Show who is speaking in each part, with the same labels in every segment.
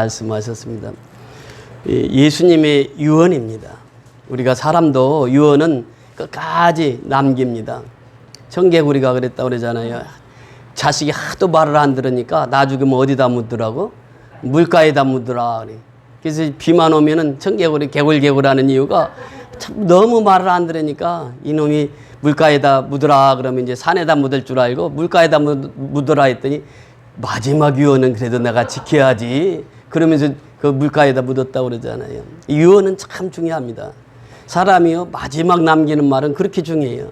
Speaker 1: 말씀하셨습니다. 예수님의 유언입니다. 우리가 사람도 유언은 끝까지 남깁니다. 청개구리가 그랬다고 그러잖아요. 자식이 하도 말을 안 들으니까 나중에 뭐 어디다 묻더라고? 물가에다 묻더라. 그래서 비만 오면은 청개구리 개굴개굴하는 이유가 참 너무 말을 안 들으니까 이놈이 물가에다 묻으라 그러면 이제 산에다 묻을 줄 알고 물가에다 묻으라 했더니 마지막 유언은 그래도 내가 지켜야지. 그러면서 그 물가에다 묻었다고 그러잖아요. 이 유언은 참 중요합니다. 사람이요, 마지막 남기는 말은 그렇게 중요해요.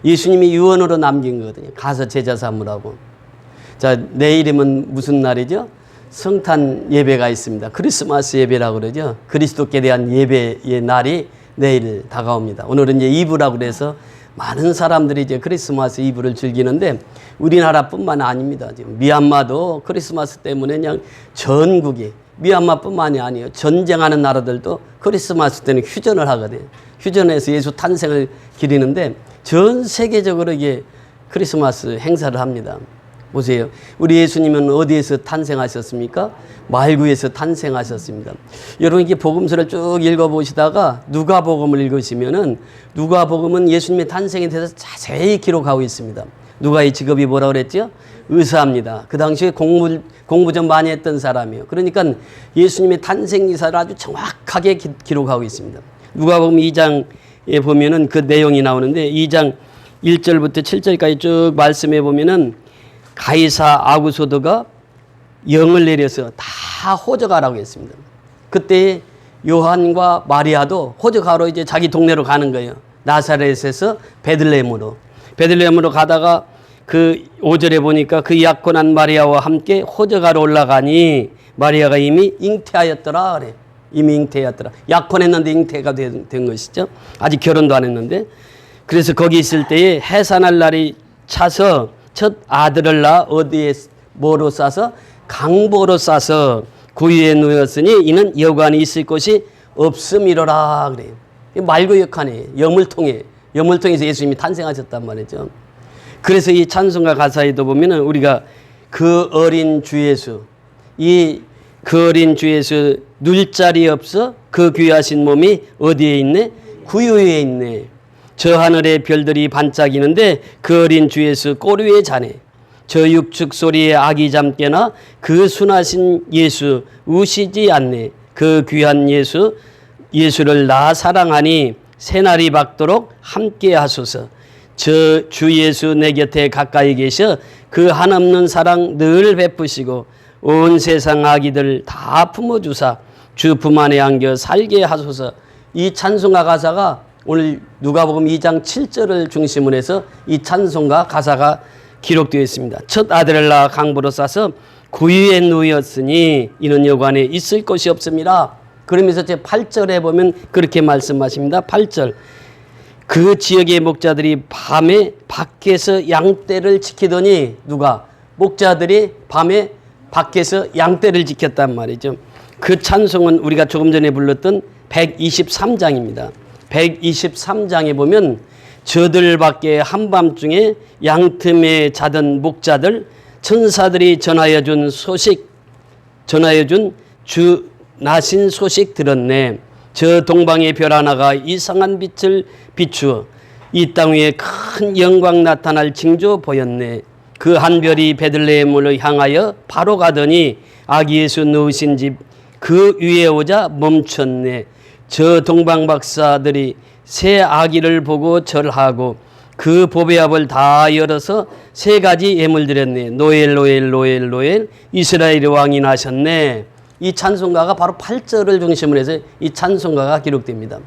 Speaker 1: 예수님이 유언으로 남긴 거거든요. 가서 제자 삼으라고. 자, 내일이면 무슨 날이죠? 성탄 예배가 있습니다. 크리스마스 예배라고 그러죠. 그리스도께 대한 예배의 날이 내일 다가옵니다. 오늘은 이제 이브라고 그래서 많은 사람들이 이제 크리스마스 이브를 즐기는데 우리나라뿐만 아닙니다. 지금 미얀마도 크리스마스 때문에 그냥 전국이, 미얀마뿐만이 아니에요. 전쟁하는 나라들도 크리스마스 때는 휴전을 하거든요. 휴전해서 예수 탄생을 기리는데 전 세계적으로 이게 크리스마스 행사를 합니다. 보세요. 우리 예수님은 어디에서 탄생하셨습니까? 말구에서 탄생하셨습니다. 여러분 이게 복음서를 쭉 읽어보시다가 누가복음을 읽으시면은 누가복음은 예수님의 탄생에 대해서 자세히 기록하고 있습니다. 누가의 직업이 뭐라고 그랬죠? 의사입니다. 그 당시에 공부 좀 많이 했던 사람이에요. 그러니까 예수님의 탄생 기사를 아주 정확하게 기록하고 있습니다. 누가복음 2장에 보면은 그 내용이 나오는데 2장 1절부터 7절까지 쭉 말씀해 보면은 가이사 아구소도가 영을 내려서 다 호적하라고 했습니다. 그때 요한과 마리아도 호적하러 이제 자기 동네로 가는 거예요. 나사렛에서 베들레헴으로 가다가 그 5절에 보니까 그 약혼한 마리아와 함께 호적하러 올라가니 마리아가 이미 잉태하였더라 그래. 이미 잉태하였더라. 약혼했는데 잉태가 된 것이죠. 아직 결혼도 안 했는데. 그래서 거기 있을 때에 해산할 날이 차서 첫 아들을 낳아 어디에 뭐로 싸서? 강보로 싸서 구유에 누웠으니 이는 여관이 있을 곳이 없음이로라 그래요. 말구역하네. 여물통에서 예수님이 탄생하셨단 말이죠. 그래서 이 찬송가 가사에도 보면은 우리가 그 어린 주 예수, 그 어린 주 예수 누릴 자리 없어 그 귀하신 몸이 어디에 있네? 구유에 있네. 저 하늘의 별들이 반짝이는데 그 어린 주 예수 꼬리 위에 자네. 저 육축 소리에 아기 잠깨나 그 순하신 예수 우시지 않네. 그 귀한 예수를 나 사랑하니 새날이 밝도록 함께 하소서. 저 주 예수 내 곁에 가까이 계셔 그 한없는 사랑 늘 베푸시고 온 세상 아기들 다 품어주사 주 품 안에 안겨 살게 하소서. 이 찬송가 가사가 오늘 누가복음 2장 7절을 중심으로 해서 이 찬송가 가사가 기록되어 있습니다. 첫 아들을 낳아 강보로 싸서 구유에 누웠으니 이는 여관에 있을 곳이 없습니다. 그러면서 제 8절에 보면 그렇게 말씀하십니다. 8절. 그 지역의 목자들이 밤에 밖에서 양떼를 지키더니 누가? 목자들이 밤에 밖에서 양떼를 지켰단 말이죠. 그 찬송은 우리가 조금 전에 불렀던 123장입니다. 123장에 보면 저들 밖에 한밤중에 양틈에 자던 목자들 천사들이 전하여 준 주 나신 소식 들었네. 저 동방의 별 하나가 이상한 빛을 비추어 이 땅 위에 큰 영광 나타날 징조 보였네. 그 한 별이 베들레헴으로 향하여 바로 가더니 아기 예수 누우신 집 그 위에 오자 멈췄네. 저 동방 박사들이 새 아기를 보고 절하고 그 보배압을 다 열어서 세 가지 예물 드렸네. 노엘 이스라엘의 왕이 나셨네. 이 찬송가가 바로 8절을 중심으로 해서 이 찬송가가 기록됩니다.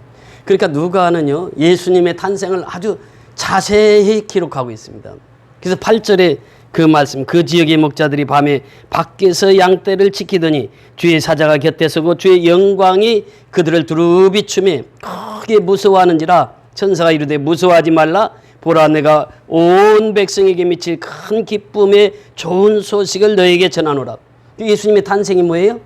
Speaker 1: 그러니까 누가는요 예수님의 탄생을 아주 자세히 기록하고 있습니다. 그래서 8절에 그 말씀, 그 지역의 목자들이 밤에 밖에서 양떼를 지키더니 주의 사자가 곁에 서고 주의 영광이 그들을 두루 비추며 크게 무서워하는지라 천사가 이르되 무서워하지 말라. 보라 내가 온 백성에게 미칠 큰 기쁨의 좋은 소식을 너에게 전하노라. 예수님의 탄생이 뭐예요?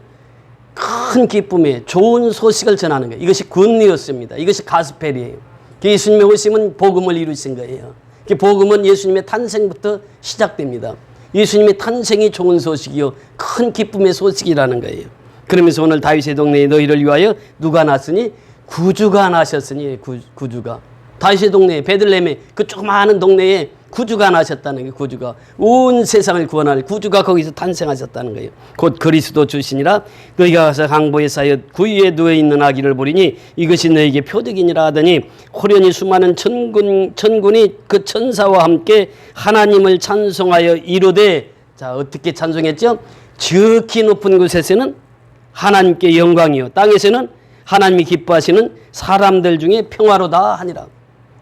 Speaker 1: 큰 기쁨의 좋은 소식을 전하는 거예요. 이것이 굿뉴스입니다. 이것이 가스펠이에요. 예수님의 오심은 복음을 이루신 거예요. 복음은 예수님의 탄생부터 시작됩니다. 예수님의 탄생이 좋은 소식이요 큰 기쁨의 소식이라는 거예요. 그러면서 오늘 다윗의 동네에 너희를 위하여 누가 났으니? 구주가 나셨으니. 구주가 다윗의 동네에, 베들레헴에, 그 조그마한 동네에 구주가 나셨다는 게, 구주가 온 세상을 구원할 구주가 거기서 탄생하셨다는 거예요. 곧 그리스도 주시니라. 너희가 가서 강보에 쌓여 구유에 누워있는 아기를 보리니 이것이 너에게 표적이니라 하더니 호련히 수많은 천군이 그 천사와 함께 하나님을 찬송하여 이르되, 자, 어떻게 찬송했죠? 지극히 높은 곳에서는 하나님께 영광이요, 땅에서는 하나님이 기뻐하시는 사람들 중에 평화로다 하니라.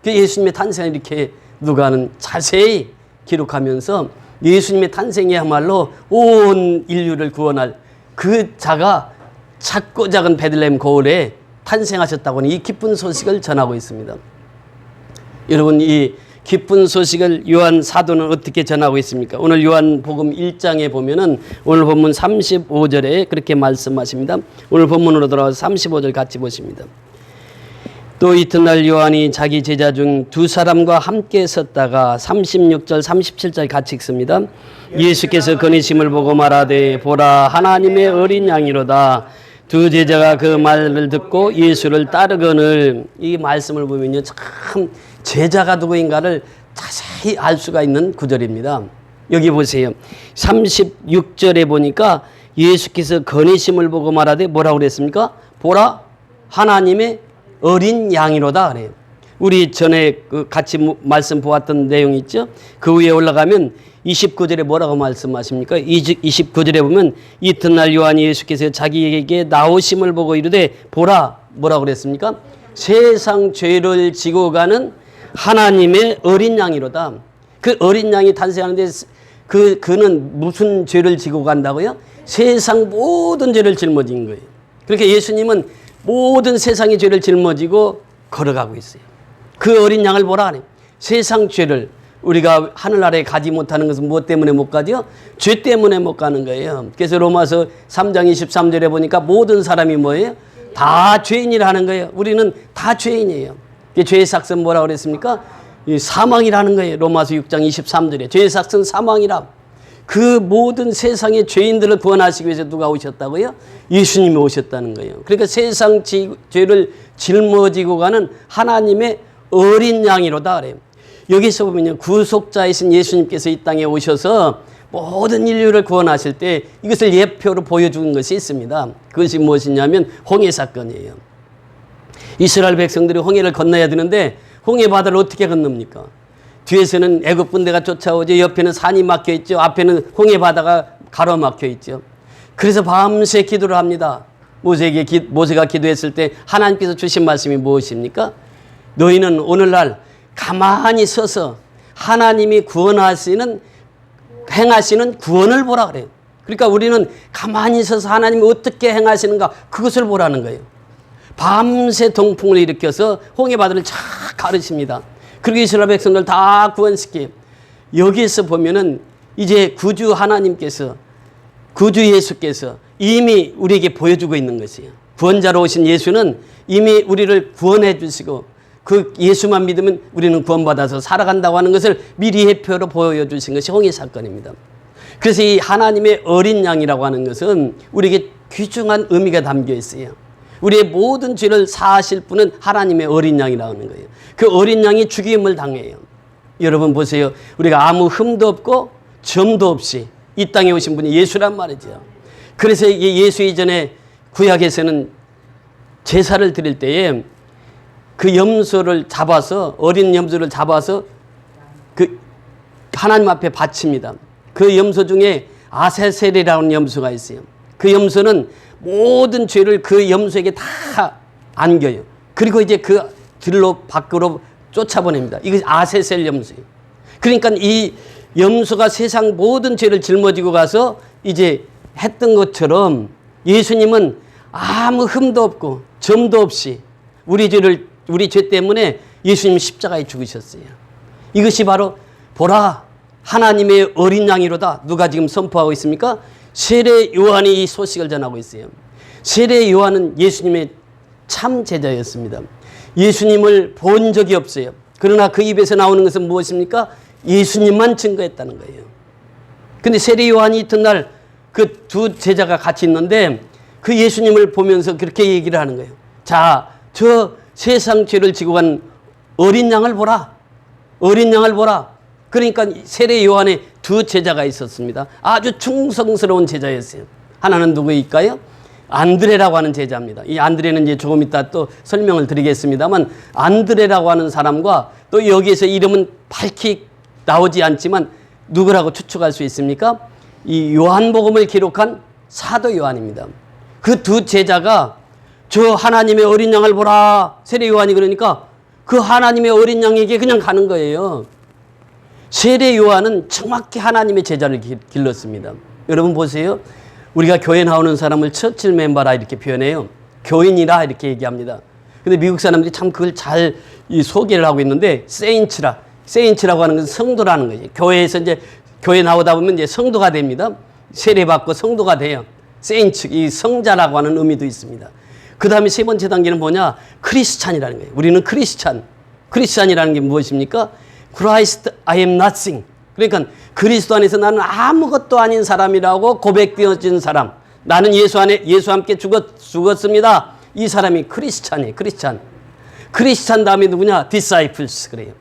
Speaker 1: 그 예수님의 탄생을 이렇게 누가는 자세히 기록하면서 예수님의 탄생이야말로 온 인류를 구원할 그 자가 작고 작은 베들레헴 고을에 탄생하셨다고 하는 이 기쁜 소식을 전하고 있습니다. 여러분, 이 기쁜 소식을 요한 사도는 어떻게 전하고 있습니까? 오늘 요한복음 1장에 보면은 오늘 본문 35절에 그렇게 말씀하십니다. 오늘 본문으로 돌아와서 35절 같이 보십니다. 또 이튿날 요한이 자기 제자 중 두 사람과 함께 섰다가 36절 37절 같이 읽습니다. 예수께서 거니심을 보고 말하되 보라 하나님의 어린 양이로다. 두 제자가 그 말을 듣고 예수를 따르거늘. 이 말씀을 보면요, 참 제자가 누구인가를 자세히 알 수가 있는 구절입니다. 여기 보세요. 36절에 보니까 예수께서 거니심을 보고 말하되 뭐라고 그랬습니까? 보라 하나님의 어린 양이로다 그래요. 우리 전에 같이 말씀 보았던 내용 있죠? 그 위에 올라가면 29절에 뭐라고 말씀하십니까? 29절에 보면 이튿날 요한이 예수께서 자기에게 나오심을 보고 이르되 보라, 뭐라고 그랬습니까? 세상 죄를 지고 가는 하나님의 어린 양이로다. 그 어린 양이 탄생하는데 그는 무슨 죄를 지고 간다고요? 세상 모든 죄를 짊어진 거예요. 그러니까 예수님은 모든 세상의 죄를 짊어지고 걸어가고 있어요. 그 어린 양을 보라 하네. 세상 죄를, 우리가 하늘나라에 가지 못하는 것은 무엇 때문에 못 가죠? 죄 때문에 못 가는 거예요. 그래서 로마서 3장 23절에 보니까 모든 사람이 뭐예요? 다 죄인이라는 거예요. 우리는 다 죄인이에요. 죄의 삭은 뭐라고 그랬습니까? 사망이라는 거예요. 로마서 6장 23절에 죄의 삭은 사망이라. 그 모든 세상의 죄인들을 구원하시기 위해서 누가 오셨다고요? 예수님이 오셨다는 거예요. 그러니까 세상 죄를 짊어지고 가는 하나님의 어린 양이로다 그래요. 여기서 보면요, 구속자이신 예수님께서 이 땅에 오셔서 모든 인류를 구원하실 때 이것을 예표로 보여준 것이 있습니다. 그것이 무엇이냐면 홍해 사건이에요. 이스라엘 백성들이 홍해를 건너야 되는데 홍해 바다를 어떻게 건넙니까? 뒤에서는 애굽 군대가 쫓아오죠. 옆에는 산이 막혀 있죠. 앞에는 홍해 바다가 가로막혀 있죠. 그래서 밤새 기도를 합니다. 모세가 기도했을 때 하나님께서 주신 말씀이 무엇입니까? 너희는 오늘날 가만히 서서 하나님이 행하시는 구원을 보라 그래요. 그러니까 우리는 가만히 서서 하나님이 어떻게 행하시는가, 그것을 보라는 거예요. 밤새 동풍을 일으켜서 홍해 바다를 쫙 가르칩니다. 그리고 이스라엘 백성들 다 구원시켜요. 여기에서 보면은 이제 구주 하나님께서, 구주 예수께서 이미 우리에게 보여주고 있는 것이에요. 구원자로 오신 예수는 이미 우리를 구원해 주시고 그 예수만 믿으면 우리는 구원받아서 살아간다고 하는 것을 미리 예표로 보여주신 것이 홍해 사건입니다. 그래서 이 하나님의 어린 양이라고 하는 것은 우리에게 귀중한 의미가 담겨 있어요. 우리의 모든 죄를 사하실 분은 하나님의 어린 양이라는 거예요. 그 어린 양이 죽임을 당해요. 여러분 보세요. 우리가 아무 흠도 없고 점도 없이 이 땅에 오신 분이 예수란 말이죠. 그래서 예수 이전에 구약에서는 제사를 드릴 때에 그 염소를 잡아서, 어린 염소를 잡아서 그 하나님 앞에 바칩니다. 그 염소 중에 아세셀이라는 염소가 있어요. 그 염소는 모든 죄를 그 염소에게 다 안겨요. 그리고 이제 그 들로 밖으로 쫓아보냅니다. 이것이 아세셀 염소예요. 그러니까 이 염소가 세상 모든 죄를 짊어지고 가서 이제 했던 것처럼 예수님은 아무 흠도 없고 점도 없이 우리 죄 때문에 예수님이 십자가에 죽으셨어요. 이것이 바로 보라 하나님의 어린 양이로다. 누가 지금 선포하고 있습니까? 세례 요한이 이 소식을 전하고 있어요. 세례 요한은 예수님의 참 제자였습니다. 예수님을 본 적이 없어요. 그러나 그 입에서 나오는 것은 무엇입니까? 예수님만 증거했다는 거예요. 근데 세례 요한이 이튿날 그 두 제자가 같이 있는데 그 예수님을 보면서 그렇게 얘기를 하는 거예요. 자, 저 세상 죄를 지고 간 어린 양을 보라. 어린 양을 보라. 그러니까 세례 요한의 두 제자가 있었습니다. 아주 충성스러운 제자였어요. 하나는 누구일까요? 안드레라고 하는 제자입니다. 이 안드레는 이제 조금 이따 또 설명을 드리겠습니다만, 안드레라고 하는 사람과 또 여기에서 이름은 밝히 나오지 않지만 누구라고 추측할 수 있습니까? 이 요한복음을 기록한 사도 요한입니다. 그 두 제자가 저 하나님의 어린 양을 보라. 세례 요한이 그러니까 그 하나님의 어린 양에게 그냥 가는 거예요. 세례 요한은 정확히 하나님의 제자를 길렀습니다. 여러분 보세요. 우리가 교회 나오는 사람을 처칠 멤버라 이렇게 표현해요. 교인이라 이렇게 얘기합니다. 근데 미국 사람들이 참 그걸 잘 소개를 하고 있는데, 세인츠라고 하는 것은 성도라는 거죠. 교회에서 이제 교회 나오다 보면 이제 성도가 됩니다. 세례받고 성도가 돼요. 세인츠, 이 성자라고 하는 의미도 있습니다. 그 다음에 세 번째 단계는 뭐냐? 크리스찬이라는 거예요. 우리는 크리스찬이라는 게 무엇입니까? Christ, I am nothing. 그러니까 그리스도 안에서 나는 아무것도 아닌 사람이라고 고백되어진 사람. 나는 예수 안에, 예수 함께 죽었습니다. 이 사람이 크리스찬이에요. 크리스찬 다음에 누구냐? disciples 그래요.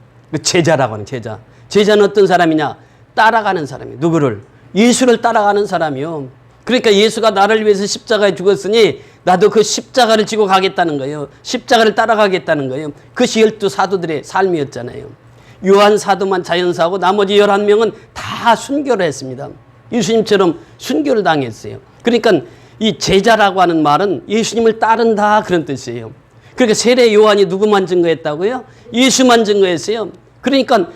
Speaker 1: 제자라고 하는 제자. 제자는 어떤 사람이냐? 따라가는 사람이에요. 누구를? 예수를 따라가는 사람이요. 그러니까 예수가 나를 위해서 십자가에 죽었으니 나도 그 십자가를 지고 가겠다는 거예요. 십자가를 따라가겠다는 거예요. 그것이 12 사도들의 삶이었잖아요. 요한 사도만 자연사하고 나머지 11명은 다 순교를 했습니다. 예수님처럼 순교를 당했어요. 그러니까 이 제자라고 하는 말은 예수님을 따른다 그런 뜻이에요. 그러니까 세례 요한이 누구만 증거했다고요? 예수만 증거했어요. 그러니까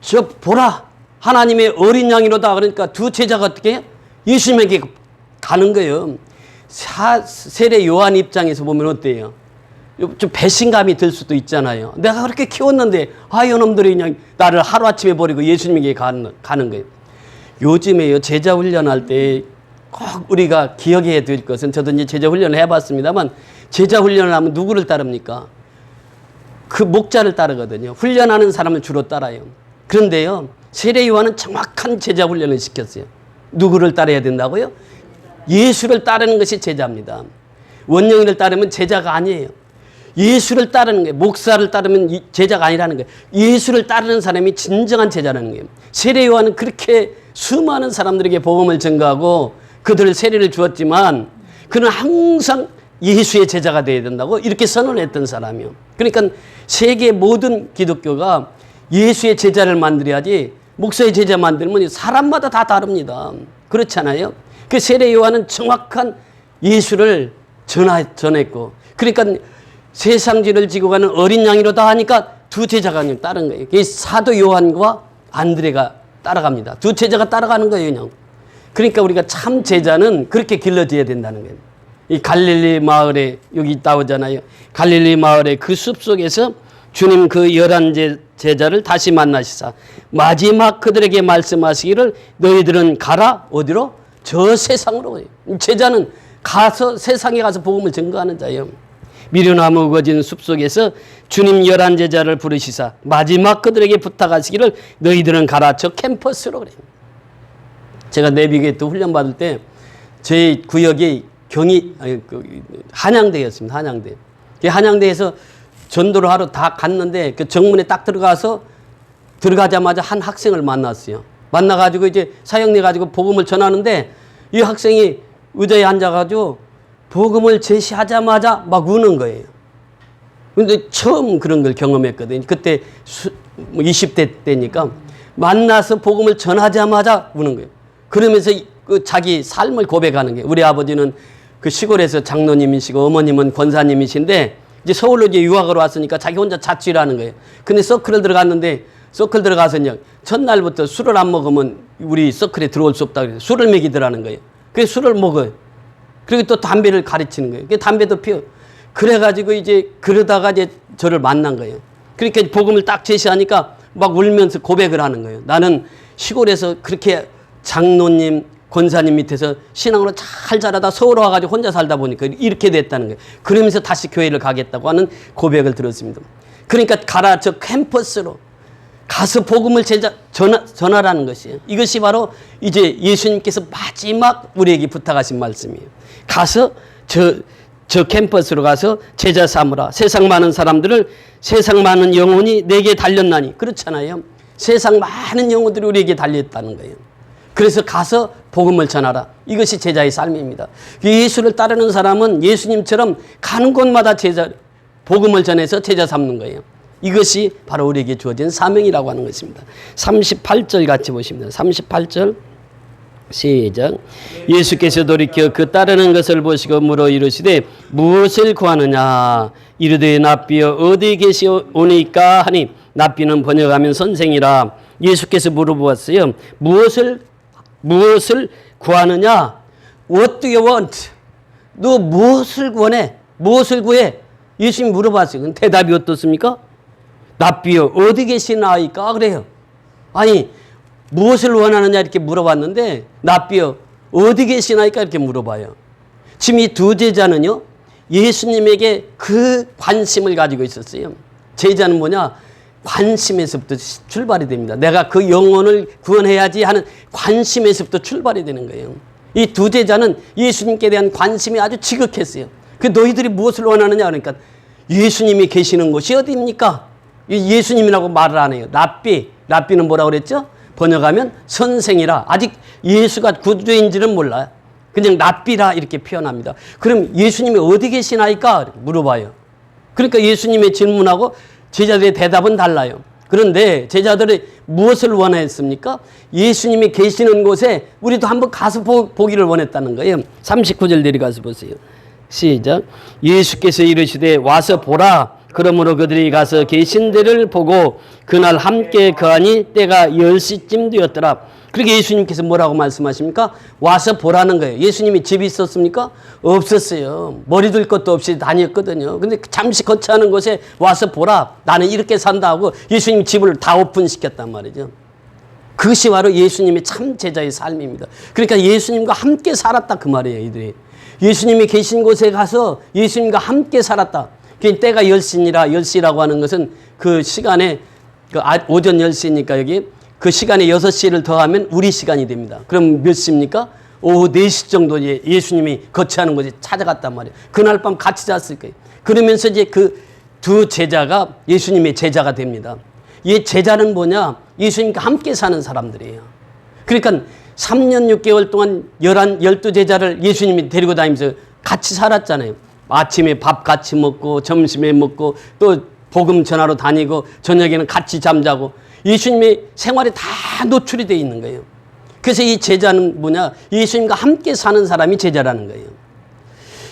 Speaker 1: 저 보라 하나님의 어린 양이로다. 그러니까 두 제자가 어떻게 해요? 예수님에게 가는 거예요. 세례 요한 입장에서 보면 어때요? 좀 배신감이 들 수도 있잖아요. 내가 그렇게 키웠는데 이놈들이 그냥 나를 하루아침에 버리고 예수님에게 가는 거예요. 요즘에요, 제자 훈련할 때 꼭 우리가 기억해야 될 것은, 저도 이제 제자 훈련을 해봤습니다만, 제자 훈련을 하면 누구를 따릅니까? 그 목자를 따르거든요. 훈련하는 사람을 주로 따라요. 그런데요, 세례 요한은 정확한 제자 훈련을 시켰어요. 누구를 따라야 된다고요? 예수를 따르는 것이 제자입니다. 원영이를 따르면 제자가 아니에요. 예수를 따르는 거예요. 목사를 따르면 제자가 아니라는 거예요. 예수를 따르는 사람이 진정한 제자라는 거예요. 세례 요한은 그렇게 수많은 사람들에게 복음을 전가하고 그들을 세례를 주었지만, 그는 항상 예수의 제자가 되어야 된다고 이렇게 선언했던 사람이에요. 그러니까 세계 모든 기독교가 예수의 제자를 만들어야지, 목사의 제자 만들면 사람마다 다 다릅니다. 그렇잖아요. 그 세례 요한은 정확한 예수를 전했고, 그러니까 세상 죄를 지고 가는 어린 양이로다 하니까 두 제자가 그냥 따른 거예요. 사도 요한과 안드레가 따라갑니다. 두 제자가 따라가는 거예요, 그냥. 그러니까 우리가 참 제자는 그렇게 길러져야 된다는 거예요. 이 갈릴리 마을에, 여기 나오잖아요. 갈릴리 마을의 그 숲속에서 주님 그 11 제자를 다시 만나시사 마지막 그들에게 말씀하시기를 너희들은 가라. 어디로? 저 세상으로. 제자는 가서 세상에 가서 복음을 전거하는 자예요. 미련나무 우거진 숲속에서 주님 11 제자를 부르시사 마지막 그들에게 부탁하시기를 너희들은 가라. 저 캠퍼스로 그래요. 제가 내비게이터 훈련 받을 때 저희 구역이 한양대였습니다. 한양대. 한양대에서 전도를 하러 다 갔는데 그 정문에 딱 들어가자마자 한 학생을 만났어요. 만나가지고 이제 사역내가지고 복음을 전하는데 이 학생이 의자에 앉아가지고 복음을 제시하자마자 막 우는 거예요. 근데 처음 그런 걸 경험했거든요. 그때 20대 때니까 만나서 복음을 전하자마자 우는 거예요. 그러면서 그 자기 삶을 고백하는 거예요. 우리 아버지는 그 시골에서 장로님이시고 어머님은 권사님이신데 이제 서울로 이제 유학을 왔으니까 자기 혼자 자취를 하는 거예요. 근데 서클을 들어갔는데 서클 들어가서요, 첫날부터 술을 안 먹으면 우리 서클에 들어올 수 없다고 그래서 술을 먹이더라는 거예요. 그래서 술을 먹어요. 그리고 또 담배를 가르치는 거예요. 담배도 피워. 그래가지고 이제 그러다가 이제 저를 만난 거예요. 그러니까 복음을 딱 제시하니까 막 울면서 고백을 하는 거예요. 나는 시골에서 그렇게 장로님, 권사님 밑에서 신앙으로 잘 자라다 서울 와가지고 혼자 살다 보니까 이렇게 됐다는 거예요. 그러면서 다시 교회를 가겠다고 하는 고백을 들었습니다. 그러니까 가라. 저 캠퍼스로 가서 복음을 전하라는 것이에요. 이것이 바로 이제 예수님께서 마지막 우리에게 부탁하신 말씀이에요. 가서 저 캠퍼스로 가서 제자 삼으라. 세상 많은 사람들을 세상 많은 영혼이 내게 달렸나니. 그렇잖아요. 세상 많은 영혼들이 우리에게 달렸다는 거예요. 그래서 가서 복음을 전하라. 이것이 제자의 삶입니다. 예수를 따르는 사람은 예수님처럼 가는 곳마다 복음을 전해서 제자 삼는 거예요. 이것이 바로 우리에게 주어진 사명이라고 하는 것입니다. 38절 같이 보십니다. 38절 시작. 예수께서 돌이켜 그 따르는 것을 보시고 물어 이르시되 무엇을 구하느냐. 이르되 납비여 어디 계시오니까 하니 납비는 번역하면 선생이라. 예수께서 물어보았어요. 무엇을 구하느냐? What do you want? 너 무엇을 구원해? 무엇을 구해? 예수님이 물어봤어요. 대답이 어떻습니까? 납비여 어디 계시나이까? 그래요. 아니 무엇을 원하느냐 이렇게 물어봤는데 납비여 어디 계시나이까 이렇게 물어봐요. 지금 이 두 제자는요 예수님에게 그 관심을 가지고 있었어요. 제자는 뭐냐? 관심에서부터 출발이 됩니다. 내가 그 영혼을 구원해야지 하는 관심에서부터 출발이 되는 거예요. 이 두 제자는 예수님께 대한 관심이 아주 지극했어요. 그 너희들이 무엇을 원하느냐 그러니까 예수님이 계시는 곳이 어디입니까? 예수님이라고 말을 안 해요. 랍비는 뭐라고 그랬죠? 번역하면 선생이라. 아직 예수가 구주인지는 몰라요. 그냥 랍비라 이렇게 표현합니다. 그럼 예수님이 어디 계시나이까 물어봐요. 그러니까 예수님의 질문하고 제자들의 대답은 달라요. 그런데 제자들이 무엇을 원했습니까? 예수님이 계시는 곳에 우리도 한번 가서 보기를 원했다는 거예요. 39절 내려가서 보세요. 시작. 예수께서 이르시되 와서 보라. 그러므로 그들이 가서 계신 데를 보고 그날 함께 거하니 때가 10시쯤 되었더라. 그렇게 예수님께서 뭐라고 말씀하십니까? 와서 보라는 거예요. 예수님이 집이 있었습니까? 없었어요. 머리 둘 것도 없이 다녔거든요. 근데 잠시 거처하는 곳에 와서 보라. 나는 이렇게 산다 하고 예수님 집을 다 오픈시켰단 말이죠. 그것이 바로 예수님의 참 제자의 삶입니다. 그러니까 예수님과 함께 살았다 그 말이에요. 이들이. 예수님이 계신 곳에 가서 예수님과 함께 살았다. 때가 10시니라 10시라고 하는 것은 그 시간에 오전 10시니까 여기 그 시간에 6시를 더하면 우리 시간이 됩니다. 그럼 몇 시입니까? 오후 4시 정도에 예수님이 거처하는 곳에 찾아갔단 말이에요. 그날 밤 같이 잤을 거예요. 그러면서 이제 그 두 제자가 예수님의 제자가 됩니다. 이 제자는 뭐냐? 예수님과 함께 사는 사람들이에요. 그러니까 3년 6개월 동안 12제자를 예수님이 데리고 다니면서 같이 살았잖아요. 아침에 밥 같이 먹고 점심에 먹고 또 복음 전하러 다니고 저녁에는 같이 잠자고 예수님의 생활에 다 노출이 되어 있는 거예요. 그래서 이 제자는 뭐냐? 예수님과 함께 사는 사람이 제자라는 거예요.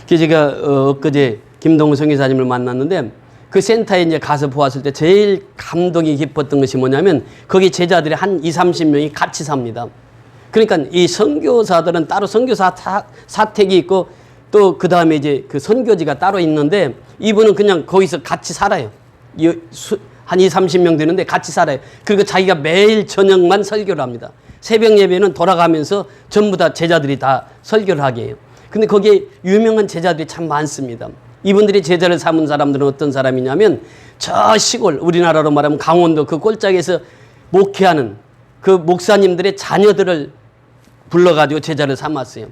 Speaker 1: 그래서 제가 엊그제 김동우 선교사님을 만났는데 그 센터에 이제 가서 보았을 때 제일 감동이 깊었던 것이 뭐냐면 거기 제자들이 한 20-30명이 같이 삽니다. 그러니까 이 선교사들은 따로 선교사 사택이 있고 또 그 다음에 이제 그 선교지가 따로 있는데 이분은 그냥 거기서 같이 살아요. 한 20-30명 되는데 같이 살아요. 그리고 자기가 매일 저녁만 설교를 합니다. 새벽 예배는 돌아가면서 전부 다 제자들이 다 설교를 하게 해요. 근데 거기에 유명한 제자들이 참 많습니다. 이분들이 제자를 삼은 사람들은 어떤 사람이냐면 저 시골 우리나라로 말하면 강원도 그 꼴짝에서 목회하는 그 목사님들의 자녀들을 불러가지고 제자를 삼았어요.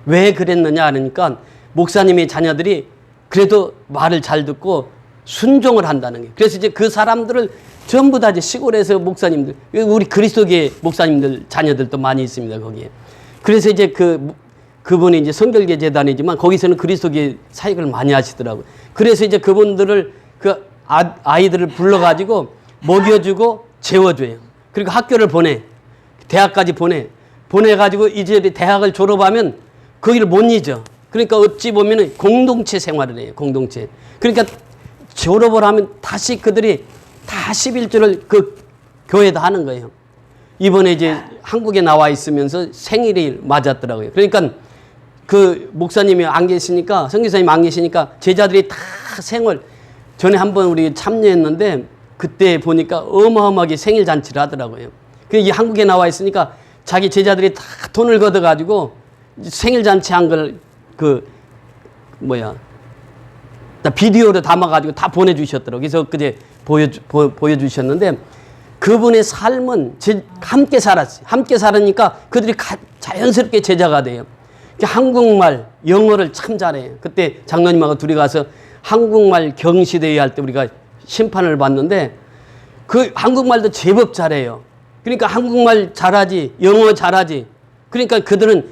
Speaker 1: 왜 그랬느냐 하니까 목사님의 자녀들이 그래도 말을 잘 듣고 순종을 한다는 거예요. 그래서 이제 그 사람들을 전부 다 이제 시골에서 목사님들, 우리 그리스도계 목사님들 자녀들도 많이 있습니다, 거기에. 그래서 이제 그분이 이제 성결계 재단이지만 거기서는 그리스도계 사역을 많이 하시더라고요. 그래서 이제 그분들을 그 아이들을 불러가지고 먹여주고 재워줘요. 그리고 학교를 대학까지 보내가지고 이제 대학을 졸업하면 거기를 못 잊어. 그러니까 어찌 보면 공동체 생활을 해요. 공동체. 그러니까 졸업을 하면 다시 그들이 다 11조를 그 교회에다 하는 거예요. 이번에 이제 한국에 나와 있으면서 생일이 맞았더라고요. 그러니까 그 목사님이 안 계시니까 선교사님이 안 계시니까 제자들이 다 전에 한번 우리 참여했는데 그때 보니까 어마어마하게 생일 잔치를 하더라고요. 이 한국에 나와 있으니까 자기 제자들이 다 돈을 걷어가지고 생일 잔치 한 걸 비디오로 담아가지고 다 보내주셨더라고요. 그래서 그제 보여주셨는데 그분의 삶은 함께 살았어요. 함께 살으니까 그들이 자연스럽게 제자가 돼요. 한국말, 영어를 참 잘해요. 그때 장로님하고 둘이 가서 한국말 경시대회 할 때 우리가 심판을 받는데 그 한국말도 제법 잘해요. 그러니까 한국말 잘하지, 영어 잘하지. 그러니까 그들은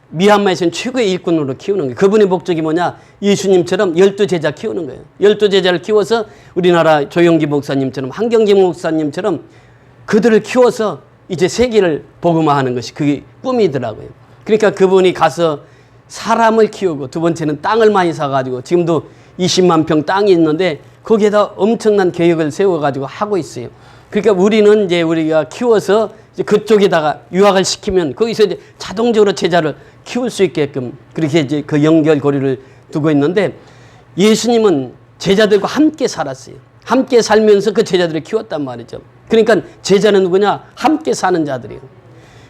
Speaker 1: 미얀마에서는 최고의 일꾼으로 키우는 거예요. 그분의 목적이 뭐냐? 예수님처럼 12제자 키우는 거예요. 12제자를 키워서 우리나라 조영기 목사님처럼 한경기 목사님처럼 그들을 키워서 이제 세계를 복음화하는 것이 그게 꿈이더라고요. 그러니까 그분이 가서 사람을 키우고 두 번째는 땅을 많이 사가지고 지금도 20만 평 땅이 있는데 거기에다 엄청난 계획을 세워가지고 하고 있어요. 그러니까 우리는 이제 우리가 키워서 이제 그쪽에다가 유학을 시키면 거기서 이제 자동적으로 제자를 키울 수 있게끔 그렇게 이제 그 연결고리를 두고 있는데 예수님은 제자들과 함께 살았어요. 함께 살면서 그 제자들을 키웠단 말이죠. 그러니까 제자는 누구냐? 함께 사는 자들이에요.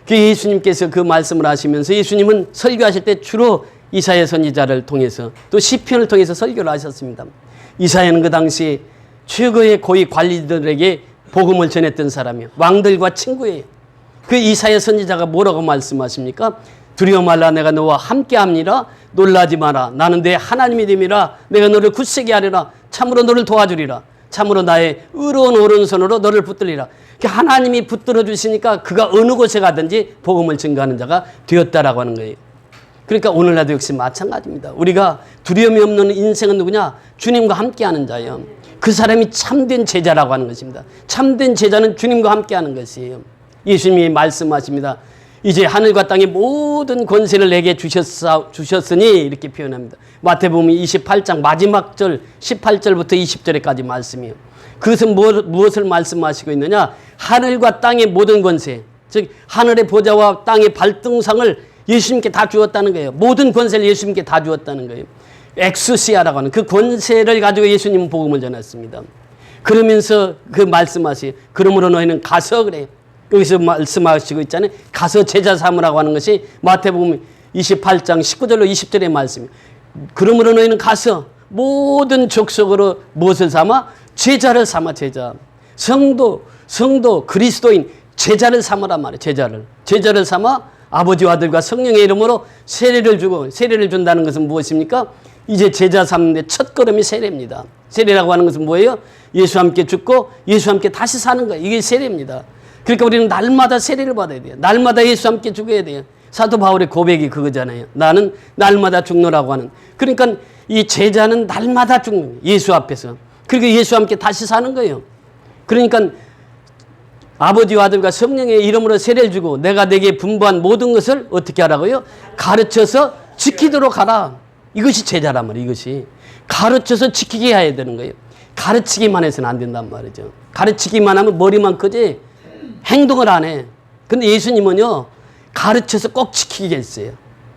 Speaker 1: 예수님께서 그 말씀을 하시면서 예수님은 설교하실 때 주로 이사야 선지자를 통해서 또 시편을 통해서 설교를 하셨습니다. 이사야는 그 당시 최고의 고위 관리들에게 복음을 전했던 사람이에요. 왕들과 친구예요. 그 이사야 선지자가 뭐라고 말씀하십니까? 두려워 말라, 내가 너와 함께함이라. 놀라지 마라, 나는 내 하나님이 됨이라. 내가 너를 굳세게 하리라. 참으로 너를 도와주리라. 참으로 나의 의로운 오른손으로 너를 붙들리라. 하나님이 붙들어 주시니까 그가 어느 곳에 가든지 복음을 증거하는 자가 되었다라고 하는 거예요. 그러니까 오늘날도 역시 마찬가지입니다. 우리가 두려움이 없는 인생은 누구냐? 주님과 함께하는 자예요. 그 사람이 참된 제자라고 하는 것입니다. 참된 제자는 주님과 함께하는 것이에요. 예수님이 말씀하십니다. 이제 하늘과 땅의 모든 권세를 내게 주셨으니 이렇게 표현합니다. 마태복음 28장 마지막 절 18절부터 20절에까지 말씀이에요. 그것은 무엇을 말씀하시고 있느냐? 하늘과 땅의 모든 권세, 즉 하늘의 보좌와 땅의 발등상을 예수님께 다 주었다는 거예요. 모든 권세를 예수님께 다 주었다는 거예요. 엑수시아라고 하는 그 권세를 가지고 예수님은 복음을 전했습니다. 그러면서 그 말씀하시, 그러므로 너희는 가서 그래요. 여기서 말씀하시고 있잖아요. 가서 제자 삼으라고 하는 것이 마태복음 28장 19절로 20절의 말씀이에요. 그러므로 너희는 가서 모든 족속으로 무엇을 삼아? 제자를 삼아. 제자. 성도, 그리스도인 제자를 삼으란 말이에요. 제자를 삼아 아버지와 아들과 성령의 이름으로 세례를 주고, 세례를 준다는 것은 무엇입니까? 이제 제자 삼는데 첫 걸음이 세례입니다. 세례라고 하는 것은 뭐예요? 예수와 함께 죽고 예수와 함께 다시 사는 거예요. 이게 세례입니다. 그러니까 우리는 날마다 세례를 받아야 돼요. 날마다 예수와 함께 죽어야 돼요. 사도 바울의 고백이 그거잖아요. 나는 날마다 죽노라고 하는. 그러니까 이 제자는 날마다 죽는 거예요. 예수 앞에서. 그리고 예수와 함께 다시 사는 거예요. 그러니까 아버지와 아들과 성령의 이름으로 세례를 주고 내가 내게 분부한 모든 것을 어떻게 하라고요? 가르쳐서 지키도록 하라. 이것이 제자란 말이에요. 이것이. 가르쳐서 지키게 해야 되는 거예요. 가르치기만 해서는 안 된단 말이죠. 가르치기만 하면 머리만 크지 행동을 안 해. 근데 예수님은요, 가르쳐서 꼭 지키게 했어요.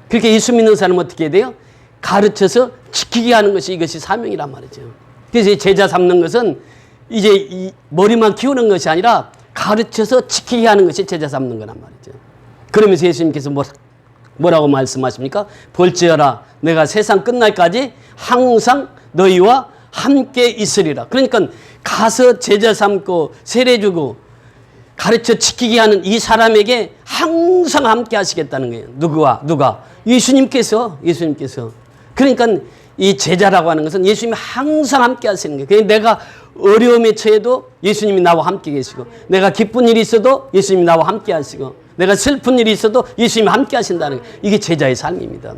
Speaker 1: 그렇게 예수 믿는 사람은 어떻게 해야 돼요? 가르쳐서 지키게 하는 것이 이것이 사명이란 말이죠. 그래서 제자 삼는 것은 이제 이 머리만 키우는 것이 아니라 가르쳐서 지키게 하는 것이 제자 삼는 거란 말이죠. 그러면서 예수님께서 뭐라고 말씀하십니까? 볼지어라, 내가 세상 끝날까지 항상 너희와 함께 있으리라. 그러니까 가서 제자 삼고 세례 주고 가르쳐 지키게 하는 이 사람에게 항상 함께 하시겠다는 거예요. 누가? 예수님께서. 그러니까 이 제자라고 하는 것은 예수님이 항상 함께 하시는 거예요. 그러니까 내가 어려움에 처해도 예수님이 나와 함께 계시고, 내가 기쁜 일이 있어도 예수님이 나와 함께 하시고, 내가 슬픈 일이 있어도 예수님이 함께 하신다는 거예요. 이게 제자의 삶입니다.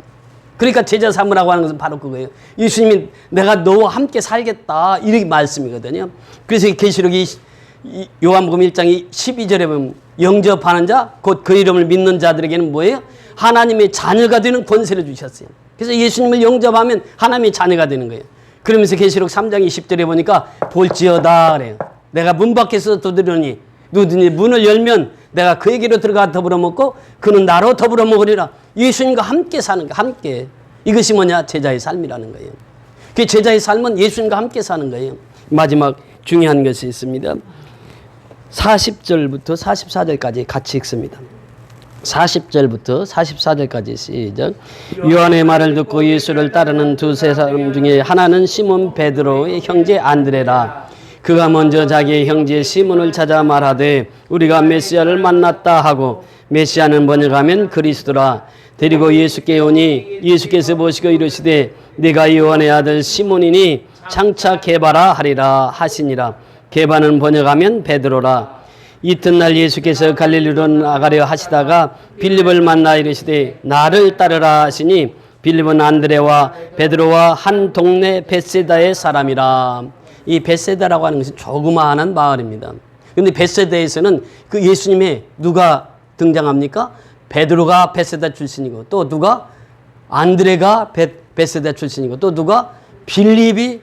Speaker 1: 그러니까 제자 삼으라고 하는 것은 바로 그거예요. 예수님이 내가 너와 함께 살겠다, 이렇게 말씀이거든요. 그래서 계시록 요한복음 1장 12절에 보면 영접하는 자, 곧 그 이름을 믿는 자들에게는 뭐예요? 하나님의 자녀가 되는 권세를 주셨어요. 그래서 예수님을 영접하면 하나님의 자녀가 되는 거예요. 그러면서 계시록 3장 20절에 보니까 볼지어다 그래요. 내가 문 밖에서 두드리니 누구든지 문을 열면 내가 그에게로 들어가 더불어 먹고 그는 나로 더불어 먹으리라. 예수님과 함께 사는 거, 함께. 이것이 뭐냐? 제자의 삶이라는 거예요. 그 제자의 삶은 예수님과 함께 사는 거예요. 마지막 중요한 것이 있습니다. 40절부터 44절까지 같이 읽습니다. 40절부터 44절까지 시작. 요한의 말을 듣고 예수를 따르는 두세 사람 중에 하나는 시몬 베드로의 형제 안드레라. 그가 먼저 자기의 형제 시몬을 찾아 말하되 우리가 메시아를 만났다 하고 메시아는 번역하면 그리스도라. 데리고 예수께 오니 예수께서 보시고 이르시되 네가 요한의 아들 시몬이니 장차 게바라 하리라 하시니라. 게바는 번역하면 베드로라. 이튿날 예수께서 갈릴리로 나가려 하시다가 빌립을 만나 이르시되 나를 따르라 하시니 빌립은 안드레와 베드로와 한 동네 벳세다의 사람이라. 이 벳세다라고 하는 것은 조그마한 마을입니다. 그런데 벳세다에서는 그 예수님의 누가 등장합니까? 베드로가 벳세다 출신이고, 또 누가? 안드레가 벳세다 출신이고, 또 누가? 빌립이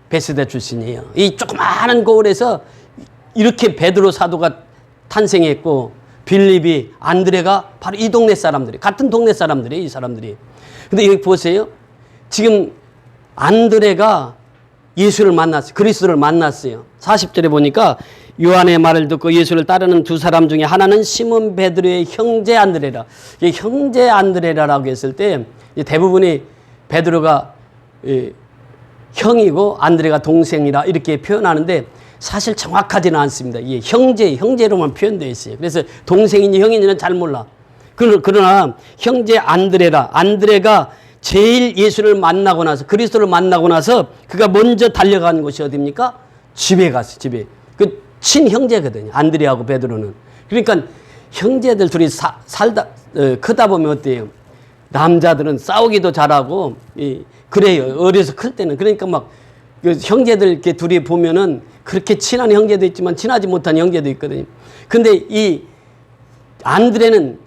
Speaker 1: 벳세다 출신이에요. 이 조그마한 고을에서 이렇게 베드로 사도가 탄생했고, 빌립이, 안드레가 바로 이 동네 사람들이, 같은 동네 사람들이에요, 이 사람들이. 근데 여기 보세요. 지금 안드레가 예수를 만났어요. 그리스도를 만났어요. 40절에 보니까 요한의 말을 듣고 예수를 따르는 두 사람 중에 하나는 시몬 베드로의 형제 안드레라. 이 형제 안드레라라고 했을 때 대부분이 베드로가 형이고 안드레가 동생이라 이렇게 표현하는데 사실 정확하지는 않습니다. 이게 형제로만 표현되어 있어요. 그래서 동생인지 형인지는 잘 몰라. 그러나 형제 안드레라. 안드레가 제일 예수를 만나고 나서, 그리스도를 만나고 나서 그가 먼저 달려간 곳이 어디입니까? 집에 갔어요. 집에. 그 친형제거든요. 안드레하고 베드로는. 그러니까 형제들 둘이 크다 보면 어때요? 남자들은 싸우기도 잘하고 그래요. 어려서 클 때는. 그러니까 막 형제들 이렇게 둘이 보면은 그렇게 친한 형제도 있지만 친하지 못한 형제도 있거든요. 근데 이 안드레는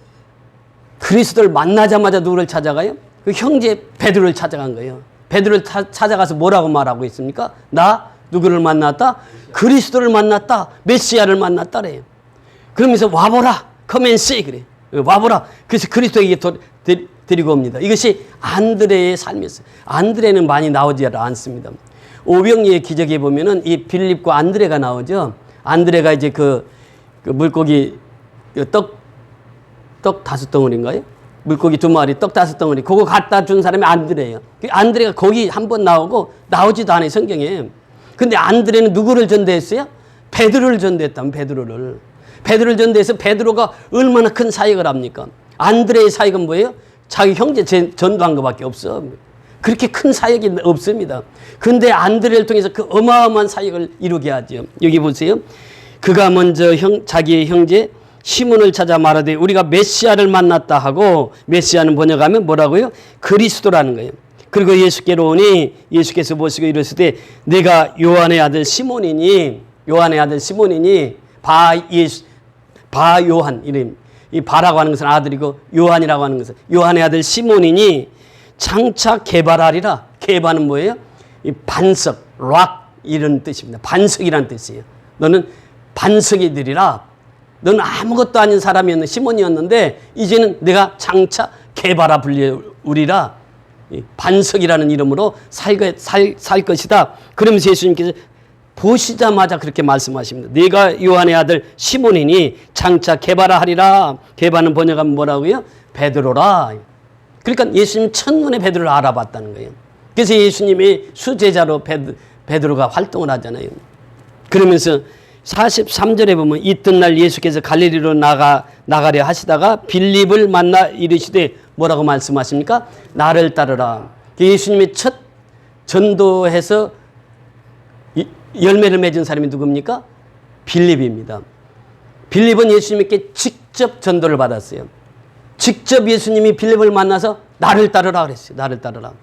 Speaker 1: 그리스도를 만나자마자 누구를 찾아가요? 그 형제 베드로를 찾아간 거예요. 베드로를 찾아가서 뭐라고 말하고 있습니까? 나 누구를 만났다? 그리스도를 만났다. 메시아를 만났다 그래요. 그러면서 와보라. Come and see 그래. 와보라. 그래서 그리스도에게 데리고 옵니다. 이것이 안드레의 삶이었어요. 안드레는 많이 나오지 않습니다. 오병이의 기적에 보면은 이 빌립과 안드레가 나오죠. 안드레가 이제 그 물고기 떡 5덩어리인가요? 물고기 2마리, 떡 5덩어리. 그거 갖다 준 사람이 안드레예요. 안드레가 거기 한번 나오고 나오지도 않아요, 성경에. 근데 안드레는 누구를 전대했어요? 베드로를 전대했다면 베드로를 전대해서 베드로가 얼마나 큰 사역을 합니까? 안드레의 사역은 뭐예요? 자기 형제 전도한 것밖에 없어. 그렇게 큰 사역이 없습니다. 근데 안드레를 통해서 그 어마어마한 사역을 이루게 하죠. 여기 보세요. 그가 먼저 자기의 형제 시몬을 찾아 말하되 우리가 메시아를 만났다 하고, 메시아는 번역하면 뭐라고요? 그리스도라는 거예요. 그리고 예수께로 오니 예수께서 보시고 이르시되 내가 요한의 아들 시몬이니, 바 요한 이름. 이 바라고 하는 것은 아들이고 요한이라고 하는 것은 요한의 아들 시몬이니 장차 게바라리라. 게바는 뭐예요? 이 반석, 락 이런 뜻입니다. 반석이라는 뜻이에요. 너는 반석이 되리라. 너는 아무것도 아닌 사람이었는데, 시몬이었는데 이제는 내가 장차 게바라 불리우리라. 반석이라는 이름으로 살 것이다. 그러면서 예수님께서 보시자마자 그렇게 말씀하십니다. 네가 요한의 아들 시몬이니 장차 게바라 하리라. 게바는 번역하면 뭐라고요? 베드로라. 그러니까 예수님 첫눈에 베드로를 알아봤다는 거예요. 그래서 예수님이 수제자로 베드로가 활동을 하잖아요. 그러면서 43절에 보면 이튿날 예수께서 갈릴리로 나가려 하시다가 빌립을 만나 이르시되 뭐라고 말씀하십니까? 나를 따르라. 예수님이 첫 전도해서 열매를 맺은 사람이 누굽니까? 빌립입니다. 빌립은 예수님께 직접 전도를 받았어요. 직접 예수님이 빌립을 만나서 나를 따르라 그랬어요. 나를 따르라.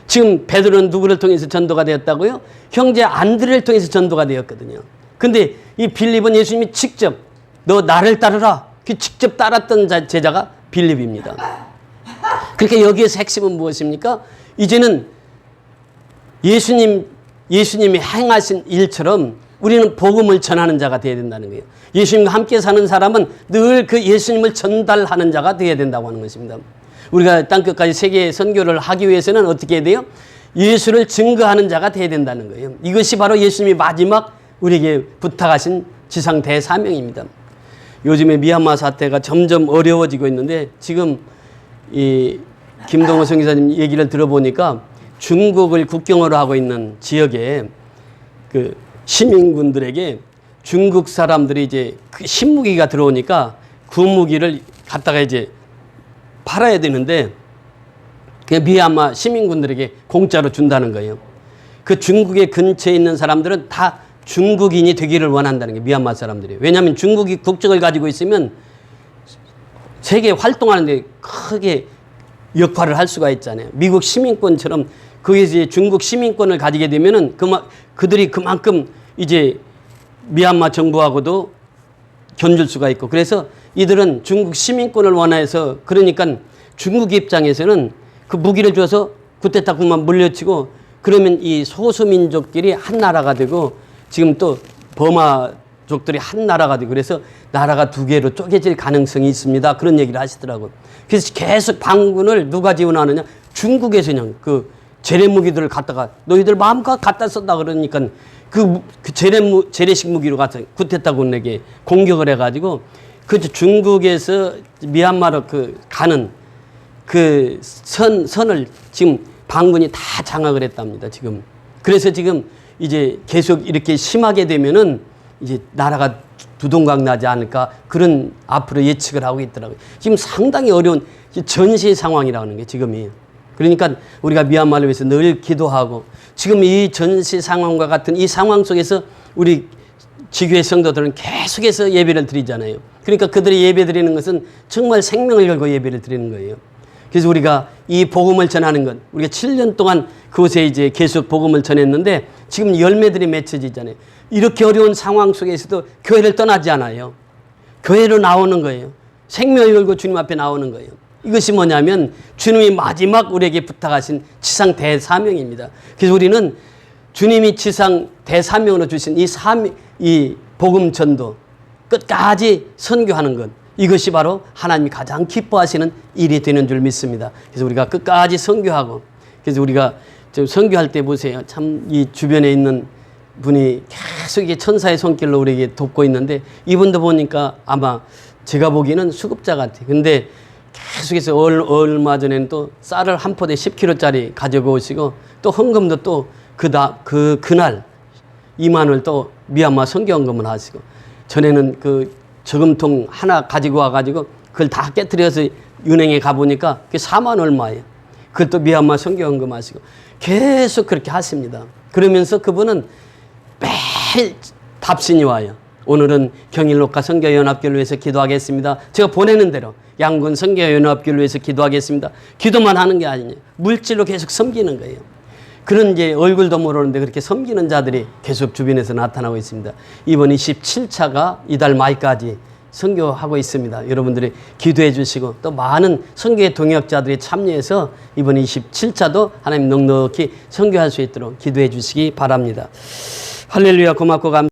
Speaker 1: 지금 베드로는 누구를 통해서 전도가 되었다고요? 형제 안드레를 통해서 전도가 되었거든요. 근데 이 빌립은 예수님이 직접 너 나를 따르라. 직접 따랐던 제자가 빌립입니다. 그러니까 여기에서 핵심은 무엇입니까? 이제는 예수님이 행하신 일처럼 우리는 복음을 전하는 자가 되어야 된다는 거예요. 예수님과 함께 사는 사람은 늘 그 예수님을 전달하는 자가 되어야 된다고 하는 것입니다. 우리가 땅끝까지 세계 선교를 하기 위해서는 어떻게 해야 돼요? 예수를 증거하는 자가 되어야 된다는 거예요. 이것이 바로 예수님이 마지막 우리에게 부탁하신 지상 대사명입니다. 요즘에 미얀마 사태가 점점 어려워지고 있는데 지금 이 김동호 선교사님 얘기를 들어보니까 중국을 국경으로 하고 있는 지역에 그 시민군들에게 중국 사람들이 이제 그 신무기가 들어오니까 그 무기를 갖다가 이제 팔아야 되는데 그 미얀마 시민군들에게 공짜로 준다는 거예요. 그 중국의 근처에 있는 사람들은 다 중국인이 되기를 원한다는 게 미얀마 사람들이에요. 왜냐하면 중국이 국적을 가지고 있으면 세계에 활동하는데 크게 역할을 할 수가 있잖아요. 미국 시민권처럼 그게 이제 중국 시민권을 가지게 되면은 그들이 그만큼 이제 미얀마 정부하고도 견줄 수가 있고, 그래서 이들은 중국 시민권을 원해서, 그러니까 중국 입장에서는 그 무기를 줘서 쿠데타 군만 물려치고 그러면 이 소수민족끼리 한 나라가 되고 지금 또 버마족들이 한 나라가 되고 그래서 나라가 두 개로 쪼개질 가능성이 있습니다. 그런 얘기를 하시더라고요. 그래서 계속 반군을 누가 지원하느냐? 중국에서 그냥 그 재래 무기들을 갖다가 너희들 마음껏 갖다 썼다 그러니까 그 재래식 무기로 가서 쿠데타 군에게 공격을 해가지고 그 중국에서 미얀마로 가는 그 선을 지금 반군이 다 장악을 했답니다, 지금. 그래서 지금 이제 계속 이렇게 심하게 되면은 이제 나라가 두동강 나지 않을까 그런 앞으로 예측을 하고 있더라고요. 지금 상당히 어려운 전시 상황이라는 게 지금이. 그러니까 우리가 미얀마를 위해서 늘 기도하고 지금 이 전시 상황과 같은 이 상황 속에서 우리 지교회 성도들은 계속해서 예배를 드리잖아요. 그러니까 그들이 예배 드리는 것은 정말 생명을 걸고 예배를 드리는 거예요. 그래서 우리가 이 복음을 전하는 것, 우리가 7년 동안 그곳에 이제 계속 복음을 전했는데 지금 열매들이 맺혀지잖아요. 이렇게 어려운 상황 속에서도 교회를 떠나지 않아요. 교회로 나오는 거예요. 생명을 걸고 주님 앞에 나오는 거예요. 이것이 뭐냐면 주님이 마지막 우리에게 부탁하신 지상 대사명입니다. 그래서 우리는 주님이 지상 대사명으로 주신 이 복음 전도 끝까지 선교하는 것, 이것이 바로 하나님이 가장 기뻐하시는 일이 되는 줄 믿습니다. 그래서 우리가 끝까지 선교하고, 그래서 우리가 좀 선교할 때 보세요. 참 이 주변에 있는 분이 계속 이게 천사의 손길로 우리에게 돕고 있는데 이분도 보니까 아마 제가 보기에는 수급자 같아요. 근데 계속해서 얼마 전에는 또 쌀을 한 포대 10kg짜리 가지고 오시고 또 헌금도 또 그날 2만 원을 또 미얀마 선교헌금을 하시고, 전에는 그 저금통 하나 가지고 와가지고 그걸 다 깨트려서 은행에 가보니까 그게 4만 얼마예요. 그걸 또 미얀마 선교헌금 하시고 계속 그렇게 하십니다. 그러면서 그분은 매일 답신이 와요. 오늘은 경일록가 선교연합교를 위해서 기도하겠습니다. 제가 보내는 대로 양군 선교연합교를 위해서 기도하겠습니다. 기도만 하는 게 아니에요. 물질로 계속 섬기는 거예요. 그런 이제 얼굴도 모르는데 그렇게 섬기는 자들이 계속 주변에서 나타나고 있습니다. 이번 27차가 이달 말까지 선교하고 있습니다. 여러분들이 기도해 주시고 또 많은 선교의 동역자들이 참여해서 이번 27차도 하나님 넉넉히 선교할 수 있도록 기도해 주시기 바랍니다. 할렐루야, 고맙고 감사합니다.